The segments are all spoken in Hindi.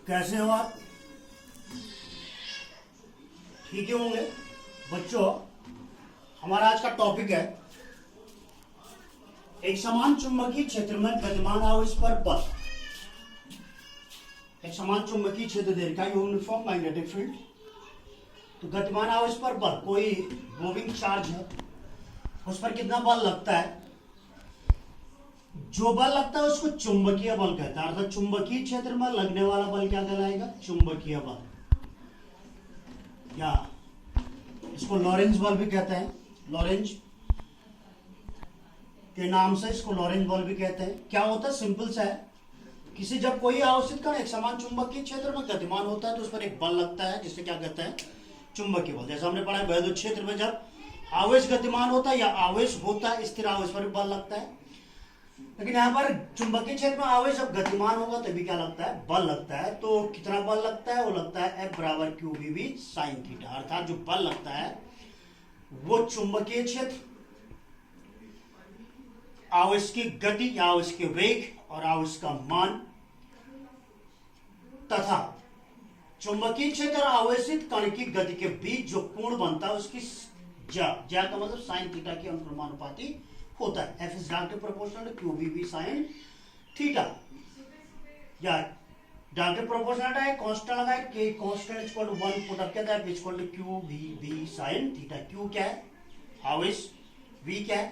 कैसे हो आप? ठीक ही होंगे। बच्चों, हमारा आज का टॉपिक है एक समान चुंबकीय क्षेत्र में गतिमान आवेश पर बल। एक समान चुंबकीय क्षेत्र दे रखा है, यूनिफॉर्म मैग्नेटिक फील्ड। तो गतिमान आवेश पर बल, कोई मूविंग चार्ज है, उस पर कितना बल लगता है? जो बल लगता है उसको चुंबकीय बल कहता है। अर्थात चुंबकीय क्षेत्र में लगने वाला बल क्या कहलाएगा? चुंबकीय बल, या इसको लॉरेंज बल भी कहते हैं। लॉरेंज के नाम से इसको लॉरेंज बल भी कहते हैं। क्या होता है? सिंपल सा है, किसी जब कोई आवेशित कण एक समान चुंबकीय क्षेत्र में गतिमान होता है तो उस पर एक बल लगता है जिसे क्या कहते हैं? चुंबकीय बल। जैसे हमने पढ़ा है विद्युत क्षेत्र में जब आवेश गतिमान होता है या आवेश होता है, स्थिर आवेश पर बल लगता है। लेकिन यहाँ पर चुंबकीय क्षेत्र में आवेश जब गतिमान होगा तभी क्या लगता है? बल लगता है। तो कितना बल लगता है? वो लगता है F बराबर QVB साइन थीटा। अर्थात जो बल लगता है वो चुंबकीय क्षेत्र, आवेश की गति या आवेश के वेग और आवेश का मान तथा चुंबकीय क्षेत्र और आवेशित कण की गति के बीच जो कोण बनता है उसकी ज्या का मतलब साइन थीटा के अनुपाती होता है। F is directly proportional to QVB sine theta. या डायरेक्टली प्रोपोर्शनल है, कांस्टेंट लगाए, K constant equal to 1 put up किया था, equal to QVB sine theta. Q क्या है? आवेश। V क्या है?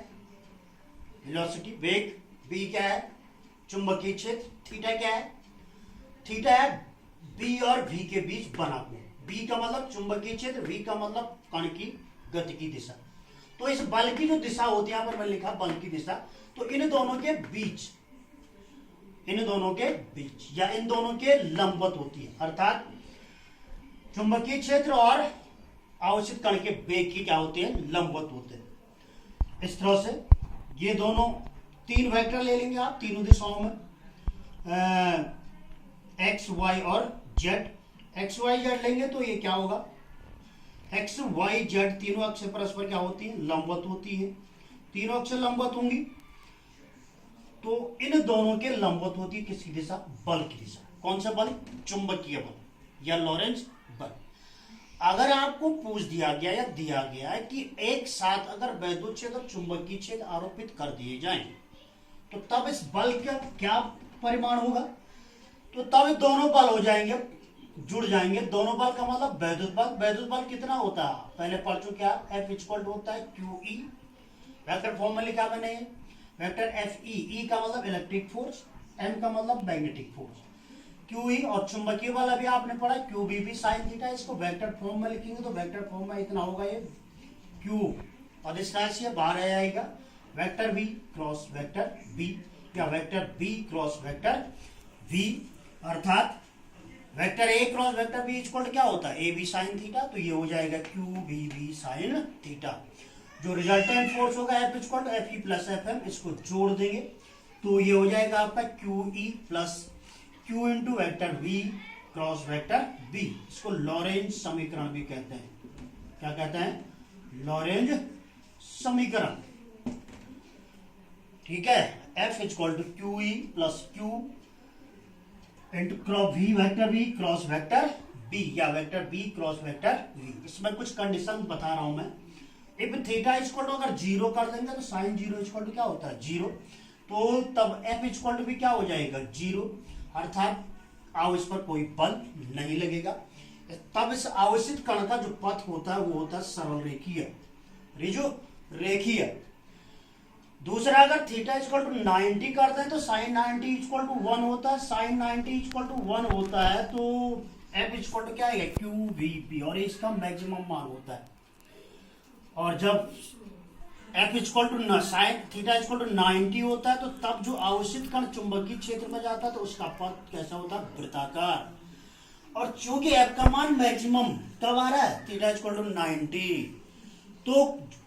वेलोसिटी, वेग। B क्या है? चुंबकीय क्षेत्र। थीटा क्या है? थीटा है B और V के बीच बना कोण। B का मतलब चुंबकीय क्षेत्र, V का मतलब कण की गति की दिशा। तो इस बल की जो दिशा होती है, यहां पर मैंने लिखा बल की दिशा, तो इन दोनों के बीच या इन दोनों के लंबवत होती है। अर्थात चुंबकीय क्षेत्र और आवेशित कण के वेग की क्या होते हैं? लंबवत होते हैं। इस तरह से ये दोनों तीन वेक्टर ले लेंगे आप तीनों दिशाओं में, एक्स वाई और जेड। एक्स वाई जेड लेंगे तो ये क्या होगा? एक्स वाई जेड तीनों अक्ष परस्पर क्या होती है? लंबवत होती है। तीनों अक्ष लंबवत होंगी तो इन दोनों के लंबवत होती है किसकी दिशा? बल की दिशा। कौन सा बल? चुंबकीय बल या लॉरेंज बल। अगर आपको पूछ दिया गया या दिया गया है कि एक साथ अगर विद्युत क्षेत्र और चुंबकीय क्षेत्र आरोपित कर दिए जाएं तो तब इस बल का क्या परिमाण होगा? तो तब दोनों बल हो जाएंगे, जुड़ जाएंगे। दोनों बल का मतलब वैद्युत बल। वैद्युत बल कितना होता है? पहले पढ़ चुके आप। F इक्वल टू होता है QE, वेक्टर फॉर्म में लिखा मैंने, वेक्टर FE। E का मतलब इलेक्ट्रिक फोर्स, M का मतलब मैग्नेटिक फोर्स। QE और चुंबकीय बल अभी आपने पढ़ा QVB साइन थीटा। इसको वेक्टर फॉर्म में लिखेंगे तो वेक्टर फॉर्म में इतना होगा, ये Q और इस राशि बाहर आ जाएगा vector V cross vector B या vector B cross vector V। अर्थात vector A cross vector B equal क्या होता है? AB sine theta. तो ये हो जाएगा QVB साइन थीटा। जो रिजल्टेंट फोर्स होगा F equal to FE plus FM, इसको जोड़ देंगे तो ये हो जाएगा आपका QE plus Q into vector V cross vector B। इसको लॉरेंज समीकरण भी कहते हैं। क्या कहते हैं? लॉरेंज समीकरण। ठीक है। F equal to QE plus Q into cross V vector V cross vector B या vector B cross vector V। इसमें कुछ कंडीशन बता रहा हूं मैं। इफ थीटा इक्वल टू अगर जीरो कर देंगे तो साइन जीरो इक्वल टू क्या होता है? जीरो। तो तब F इक्वल टू भी क्या हो जाएगा? जीरो। अर्थात आवेश पर कोई बल नहीं लगेगा। तब इस आवेशित कण का जो पथ होता है वो होता है सरल रेखीय। दूसरा, अगर थीटा इक्वल टू 90 करते हैं तो साइन 90 इक्वल टू 1 होता है। साइन 90 इक्वल टू 1 होता है तो F इक्वल टू क्या है? QVB, और इसका मैक्सिमम मान होता है। और जब F equal to sine theta equal to 90 होता है तो तब जो आवेशित कण चुंबकीय क्षेत्र में जाता है तो उसका पथ कैसा होता है? वृत्ताकार। और चूंकि F का मान मैक्सिमम कब आ रहा है? Theta equal to 90। तो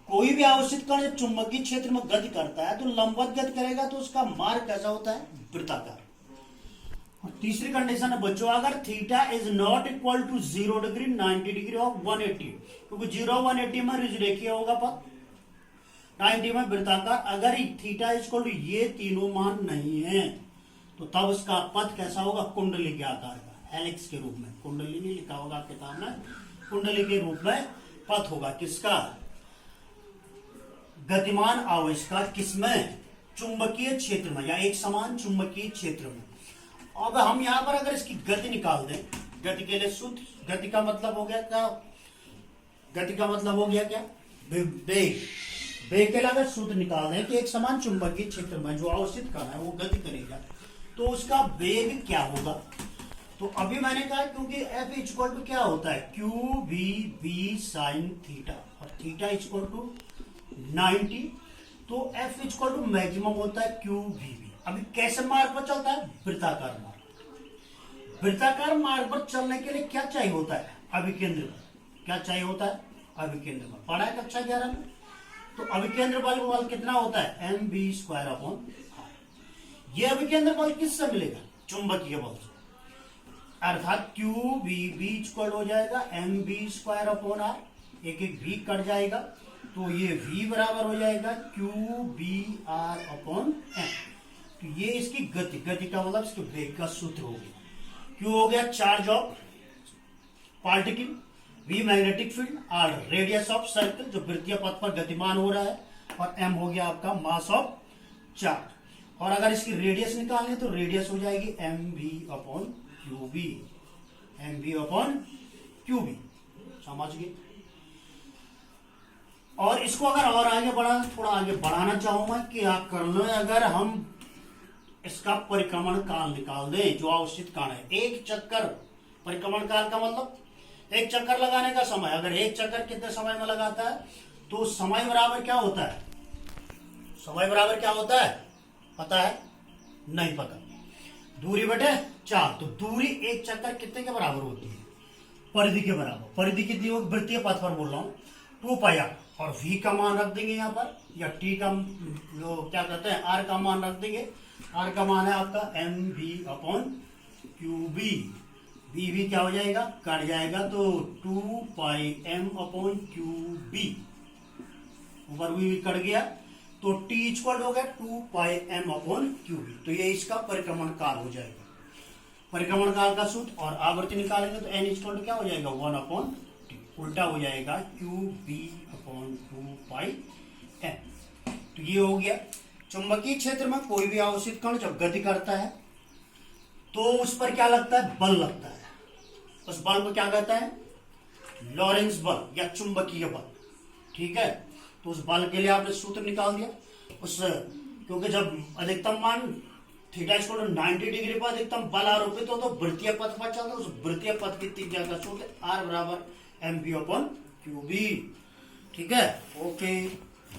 कोई भी आवेशित कण जब चुंबकीय क्षेत्र में गति करता है तो लंबवत गति करेगा तो उसका मार्ग कैसा होता है? वृत्ताकार। और तीसरी कंडीशन है बच्चों, अगर theta is not equal to 0 degree 90 degree और 180, क्योंकि 0 180 में रेखीय होगा पथ, 90 में वृत्ताकार। अगर थीटा इक्वल टू ये तीनों मान नहीं है तो तब उसका पथ कैसा होगा? कुंडली के आकार का। हेलिक्स के रूप में, कुंडली नहीं लिखा होगा किताब में, कुंडली के रूप में पथ होगा किसका, गतिमान आवेश का, किसमें, चुंबकीय क्षेत्र में या एक समान चुंबकीय क्षेत्र में। अब हम यहां पर अगर इसकी गति निकाल दें, गति के लिए सूत्र, गति का मतलब हो गया क्या, गति का मतलब हो गया क्या, वेग, वेग के अगर सूत्र निकाल दें कि एक समान चुंबकीय क्षेत्र में जो अवस्थित कण है वो गति करेगा, तो उसका वेग क्या होगा। तो अभी मैंने कहा क्योंकि F इक्वल टू क्या होता है, Q V B sine theta, और थीटा इक्वल टू 90, तो F इक्वल टू मैक्सिमम होता है क्यू वी बी। अभी कैसे मार्ग पर चलता है, वृत्ताकार मार्ग। वृत्ताकार मार्ग पर चलने के लिए क्या चाहिए होता है, अभिकेंद्र बल। क्या चाहिए होता है, अभिकेंद्र बल। पढ़ा है कक्षा 11 में। तो अभिकेंद्र बल कितना होता है, mv²/r। यह अभिकेंद्र बल किससे मिलेगा, चुंबकीय बल से, अर्थात क्यू वी बी इक्वल हो जाएगा mv²/r, एक एक v कट जाएगा, तो ये v बराबर हो जाएगा QBr/m। तो ये इसकी गति, गति का मतलब इसके वेग का सूत्र हो गया। क्यू हो गया charge of particle, v magnetic field, r radius of circle जो वृत्तीय पथ पर गतिमान हो रहा है, और m हो गया आपका मास ऑफ चार्ज। और अगर इसकी रेडियस निकालनी तो रेडियस हो जाएगी mv/qb, mv/qb। समझ गए। और इसको अगर और आगे बढ़ा, थोड़ा आगे बढ़ाना चाहूंगा कि आप कर लो, अगर हम इसका परिक्रमण काल निकाल दें जो अवस्थित काल है, एक चक्कर, परिक्रमण काल का मतलब एक चक्कर लगाने का समय, अगर एक चक्कर कितने समय में लगाता है, तो समय बराबर क्या होता है, समय बराबर क्या होता है पता है, नहीं पता, दूरी बटे 4। तो दूरी एक चक्कर कितने के बराबर होती है, परिधि के बराबर। परिधि कितनी होगी, वृत्तीय पथ पर बोल रहा हूं, 2πr, और v का मान रख देंगे यहाँ पर, या t का जो क्या कहते हैं r का मान रख देंगे। r का मान है आपका mv/qb, v भी क्या हो जाएगा, कट जाएगा, तो 2πm/qb, ऊपर v भी कट गया, तो t इक्वल हो गया 2πm/qb। तो ये इसका परिक्रमण काल हो जाएगा, परिक्रमण काल का सूत्र। और आवृत्ति निकालेंगे तो n इक्वल क्या हो जाएगा, 1/t, उल्टा हो जाएगा qb/2πm। तो ये हो गया। चुंबकीय क्षेत्र में कोई भी आवेशित कण जब गति करता है तो उस पर क्या लगता है, बल लगता है। उस बल को क्या कहता है, लॉरेंस बल या चुंबकीय बल। ठीक है, तो उस बल के लिए आपने सूत्र निकाल दिया। उस क्योंकि जब अधिकतम मान थीटा इक्वल टू 90 डिग्री पर अधिकतम बल आरोपित हो तो वृत्तीय पथ पर चलता है, उस वृत्तीय पथ की त्रिज्या का सूत्र r बराबर mv/qb। ठीक है, ओके।